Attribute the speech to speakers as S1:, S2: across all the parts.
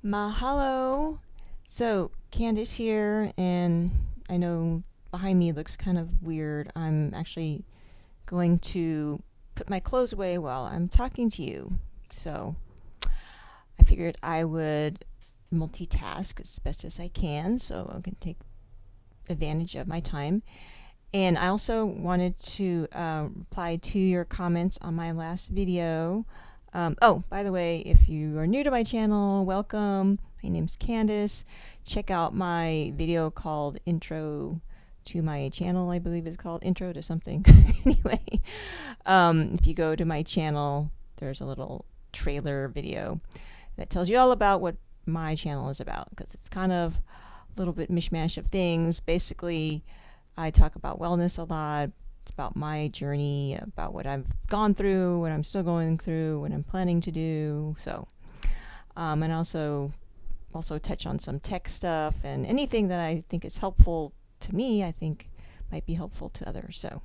S1: Mahalo. So, Candace here, and I know behind me looks kind of weird. I'm actually going to put my clothes away while I'm talking to you. So, I figured I would multitask as best as I can so I can take advantage of my time. And I also wanted to reply to your comments on my last video. Oh, by the way, if you are new to my channel, welcome. My name's Candace. Check out my video called Intro to my channel. I believe it's called Intro to something. Anyway, if you go to my channel, there's a little trailer video that tells you all about what my channel is about, because it's kind of a little bit mishmash of things. Basically, I talk about wellness a lot. It's about my journey, about what I've gone through, what I'm still going through, what I'm planning to do. So, and also touch on some tech stuff, and anything that I think is helpful to me, I think might be helpful to others. So,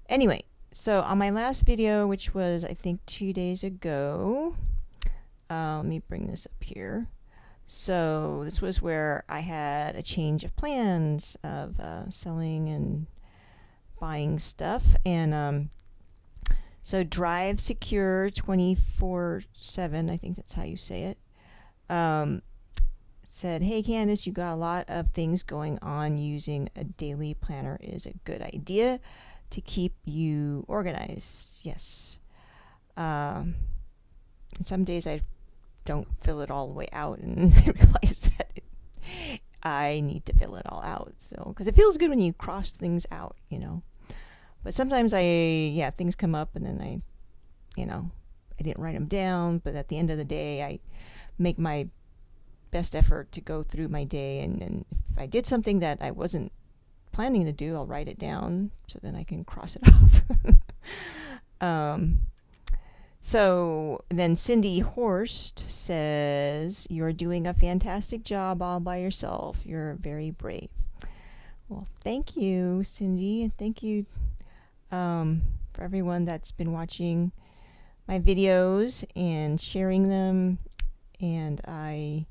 S1: anyway, so on my last video, which was I think 2 days ago, let me bring this up here. So this was where I had a change of plans of selling and buying stuff, and so Drive Secure 24/7, I think that's how you say it, said, "Hey Candace, you got a lot of things going on. Using a daily planner is a good idea to keep you organized." Yes. Some days I don't fill it all the way out, and I realize that I need to fill it all out. So, because it feels good when you cross things out, you know. But sometimes things come up, and then I didn't write them down. But at the end of the day, I make my best effort to go through my day, and if I did something that I wasn't planning to do, I'll write it down so then I can cross it off. So then Cindy Horst says, "You're doing a fantastic job all by yourself. You're very brave." Well, thank you, Cindy, and thank you for everyone that's been watching my videos and sharing them. And I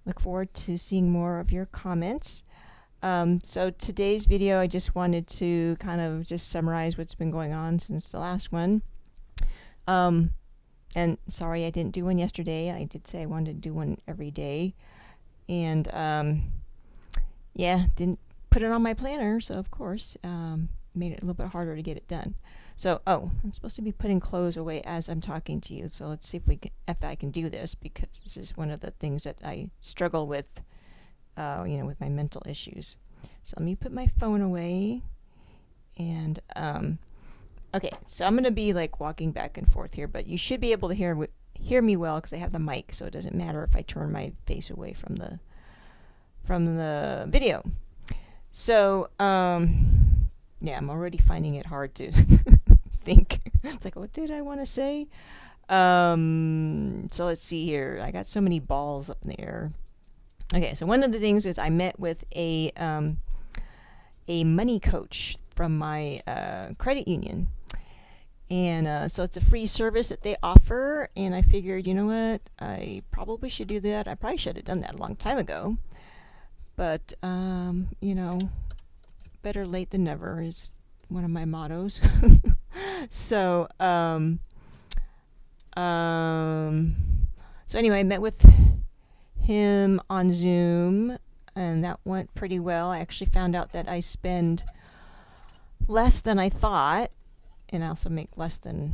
S1: look forward to seeing more of your comments. So today's video, I just wanted to kind of just summarize what's been going on since the last one. And sorry I didn't do one yesterday. I did say I wanted to do one every day. And, didn't put it on my planner. So, of course, made it a little bit harder to get it done. So, I'm supposed to be putting clothes away as I'm talking to you. So let's see if I can do this, because this is one of the things that I struggle with, with my mental issues. So let me put my phone away, and, okay, so I'm going to be like walking back and forth here, but you should be able to hear me well, because I have the mic, so it doesn't matter if I turn my face away from the video. So, I'm already finding it hard to think. It's like, what did I want to say? So let's see here. I got so many balls up in the air. Okay, so one of the things is I met with a money coach from my credit union. And so it's a free service that they offer, and I figured, you know what, I probably should do that. I probably should have done that a long time ago. But, better late than never is one of my mottos. So, so anyway, I met with him on Zoom, and that went pretty well. I actually found out that I spend less than I thought, and I also make less than,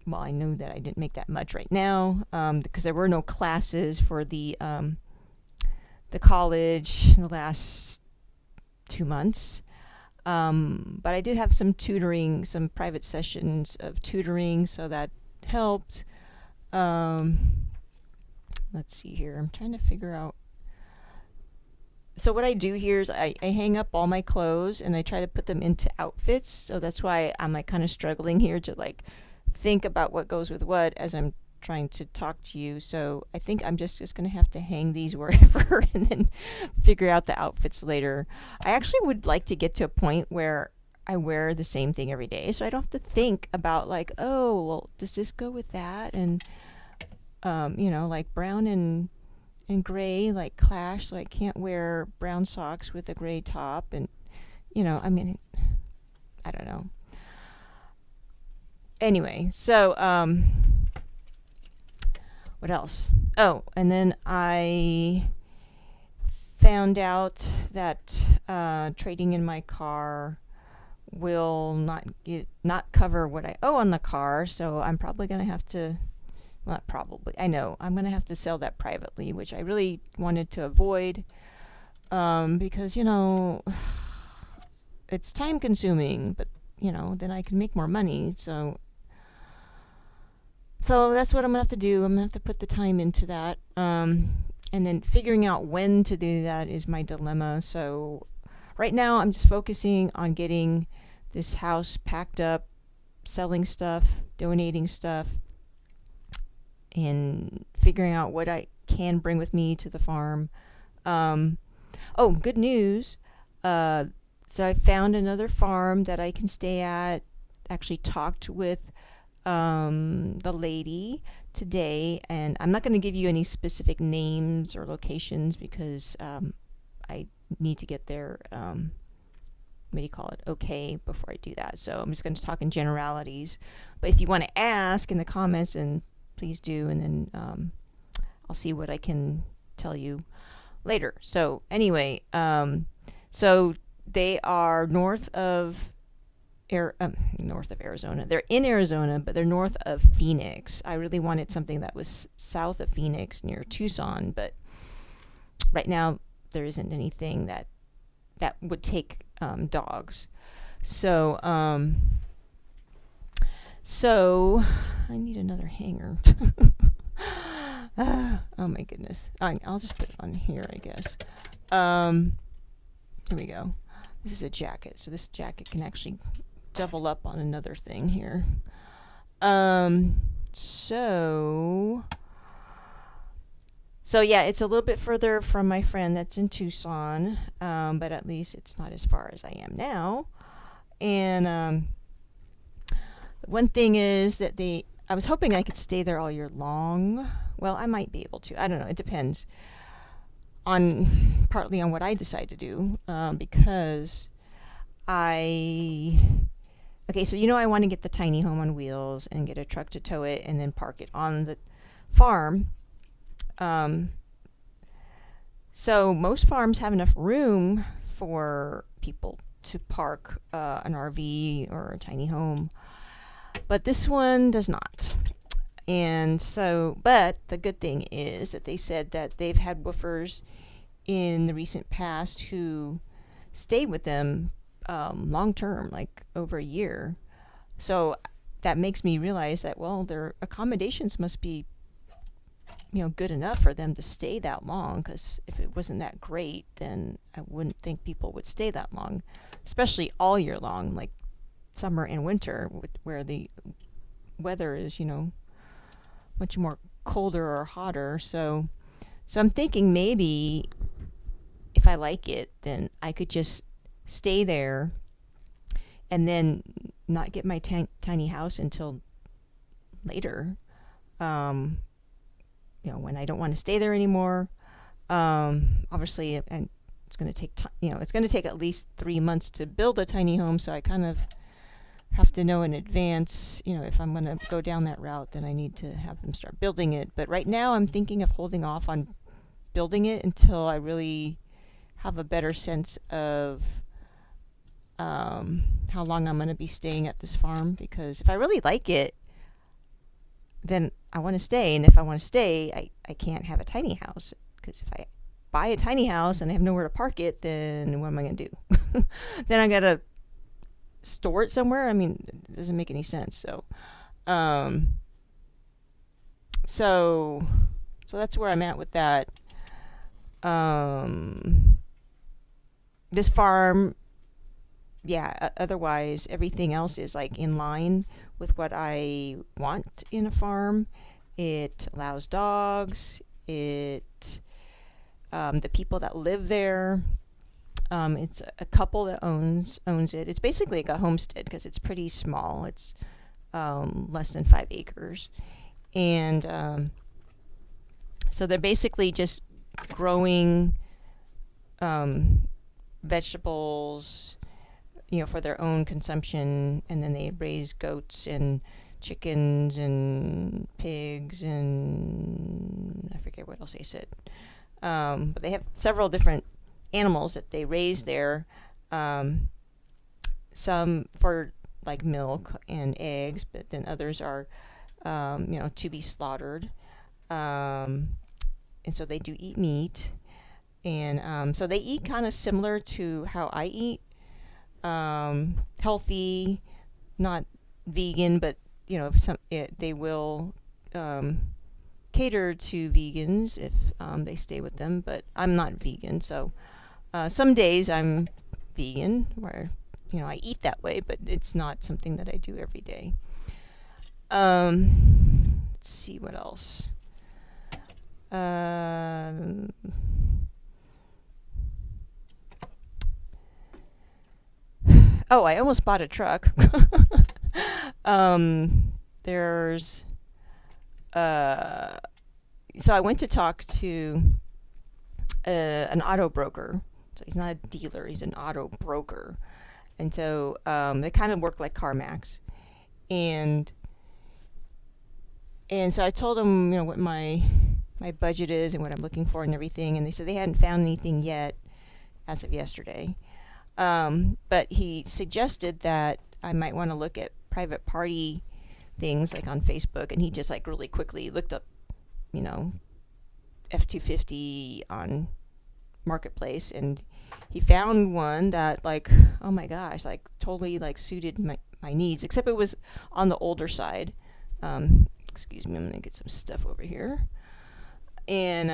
S1: well, I know that I didn't make that much right now, because there were no classes for the college in the last 2 months. But I did have some tutoring, some private sessions of tutoring, so that helped. Let's see here. I'm trying to figure out. So what I do here is I hang up all my clothes, and I try to put them into outfits. So that's why I'm like kind of struggling here to like think about what goes with what as I'm trying to talk to you. So I think I'm just going to have to hang these wherever and then figure out the outfits later. I actually would like to get to a point where I wear the same thing every day, so I don't have to think about like, oh, well, does this go with that? And like brown and and gray like clash, so I can't wear brown socks with a gray top. And I mean, I don't know. Anyway, so what else? Oh, and then I found out that trading in my car will not cover what I owe on the car, so I'm probably going to have to, well, not probably, I know, I'm going to have to sell that privately, which I really wanted to avoid, because, it's time consuming, but, then I can make more money, so that's what I'm going to have to do. I'm going to have to put the time into that. And then figuring out when to do that is my dilemma. So right now I'm just focusing on getting this house packed up, selling stuff, donating stuff, and figuring out what I can bring with me to the farm. Oh, good news. So I found another farm that I can stay at. Actually talked with the lady today, and I'm not going to give you any specific names or locations because I need to get their what do you call it, okay, before I do that. So I'm just going to talk in generalities, but if you want to ask in the comments, and please do, and then I'll see what I can tell you later. So anyway, so they are north of Arizona. They're in Arizona, but they're north of Phoenix. I really wanted something that was south of Phoenix near Tucson, but right now there isn't anything that would take dogs. So I need another hanger. Oh my goodness. I'll just put it on here, I guess. Here we go. This is a jacket, so this jacket can actually double up on another thing here. So yeah, it's a little bit further from my friend that's in Tucson, but at least it's not as far as I am now. And one thing is that I was hoping I could stay there all year long. Well, I might be able to. I don't know. It depends partly on what I decide to do, because okay, so I want to get the tiny home on wheels and get a truck to tow it and then park it on the farm. So most farms have enough room for people to park an RV or a tiny home, but this one does not. And so, but the good thing is that they said that they've had woofers in the recent past who stayed with them long term, like over a year. So that makes me realize that, well, their accommodations must be good enough for them to stay that long, because if it wasn't that great, then I wouldn't think people would stay that long, especially all year long, like summer and winter, where the weather is much more colder or hotter. So I'm thinking maybe if I like it, then I could just stay there and then not get my tiny house until later, when I don't want to stay there anymore. Obviously, and it's going to take time. It's going to take at least 3 months to build a tiny home, so I kind of have to know in advance, if I'm going to go down that route, then I need to have them start building it. But right now I'm thinking of holding off on building it until I really have a better sense of how long I'm going to be staying at this farm, because if I really like it, then I want to stay. And if I want to stay, I can't have a tiny house, because if I buy a tiny house and I have nowhere to park it, then what am I going to do? Then I got to store it somewhere. I mean, it doesn't make any sense. So that's where I'm at with that. This farm, yeah, otherwise everything else is like in line with what I want in a farm. It allows dogs. The people that live there, it's a couple that owns it. It's basically like a homestead, because it's pretty small. It's less than 5 acres, and so they're basically just growing vegetables, for their own consumption, and then they raise goats and chickens and pigs and I forget what else they said. But they have several different animals that they raise there. Some for like milk and eggs, but then others are, to be slaughtered. And so they do eat meat. And so they eat kind of similar to how I eat. Healthy, not vegan, but they will cater to vegans if they stay with them. But I'm not vegan, so some days I'm vegan, where I eat that way, but it's not something that I do every day. Let's see what else. Oh, I almost bought a truck. There's so I went to talk to an auto broker. So he's not a dealer, he's an auto broker. And so they kind of work like CarMax. And so I told him, what my budget is and what I'm looking for and everything. And they said they hadn't found anything yet as of yesterday. But he suggested that I might want to look at private party things like on Facebook. And he just like really quickly looked up, F-250 on Marketplace, and he found one that like, oh my gosh, like totally like suited my needs, except it was on the older side. Excuse me, I'm gonna get some stuff over here. And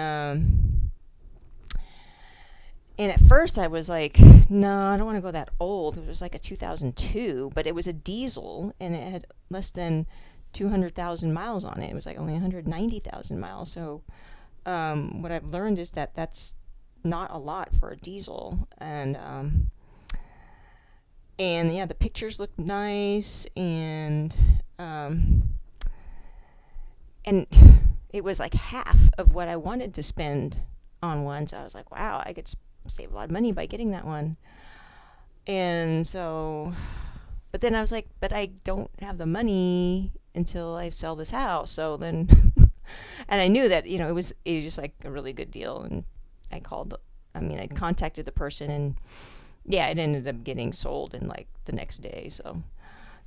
S1: at first I was like, no, I don't want to go that old. It was like a 2002, but it was a diesel and it had less than 200,000 miles on it. It was like only 190,000 miles. So what I've learned is that that's not a lot for a diesel. And yeah, the pictures look nice, and it was like half of what I wanted to spend on one. So I was like, wow, I could save a lot of money by getting that one. And so, but then I was like, but I don't have the money until I sell this house. So then, and I knew that, it was just like a really good deal. And I contacted the person, and yeah, it ended up getting sold in like the next day. So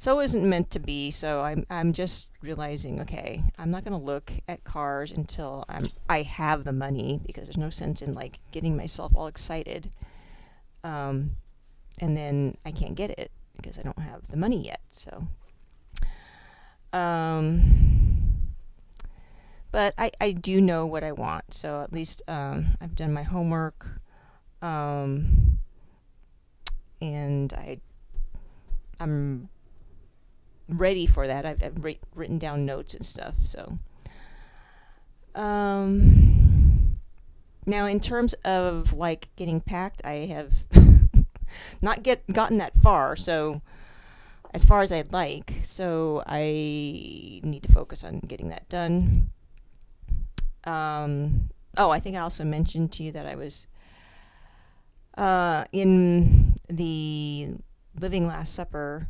S1: it wasn't meant to be. So I'm just realizing, okay, I'm not going to look at cars until I have the money, because there's no sense in like getting myself all excited, and then I can't get it because I don't have the money yet. So, but I do know what I want. So at least I've done my homework, and I'm ready for that. I've written down notes and stuff. So, now in terms of like getting packed, I have not gotten that far. So, as far as I'd like. So I need to focus on getting that done. I think I also mentioned to you that I was in the Living Last Supper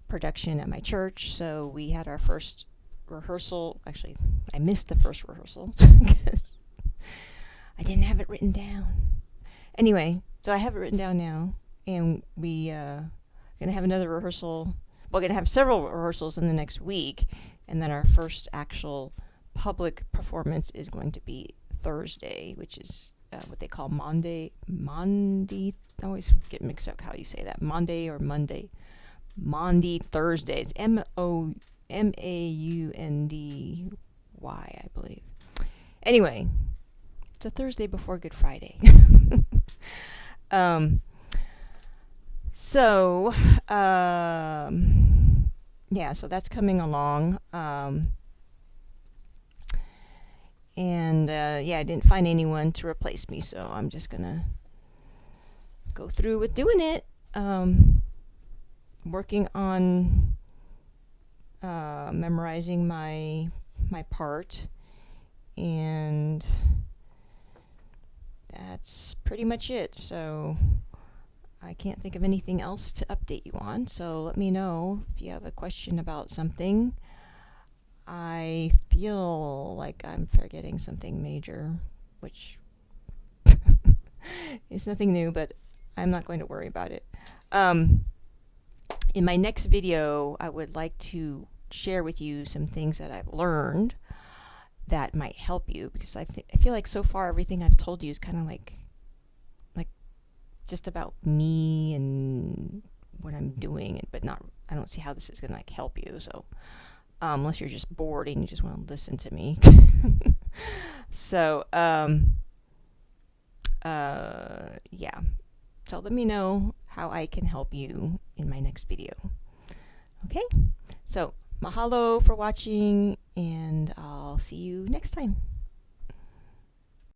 S1: production at my church. So we had our first rehearsal. Actually, I missed the first rehearsal because I didn't have it written down. Anyway, so I have it written down now, and we going to have another rehearsal. We're going to have several rehearsals in the next week, and then our first actual public performance is going to be Thursday, which is what they call Monday. I always get mixed up how you say that. Monday or Monday. Maundy Thursday. It's Maundy, I believe. Anyway, it's a Thursday before Good Friday. So that's coming along. I didn't find anyone to replace me, so I'm just gonna go through with doing it. Working on memorizing my part, and that's pretty much it. So I can't think of anything else to update you on. So let me know if you have a question about something. I feel like I'm forgetting something major, which is nothing new, but I'm not going to worry about it. In my next video, I would like to share with you some things that I've learned that might help you, because I feel like so far everything I've told you is kind of like just about me and what I'm doing, but not. I don't see how this is gonna like help you. So unless you're just bored and you just want to listen to me. So yeah. So let me know how I can help you in my next video. Okay? So mahalo for watching, and I'll see you next time.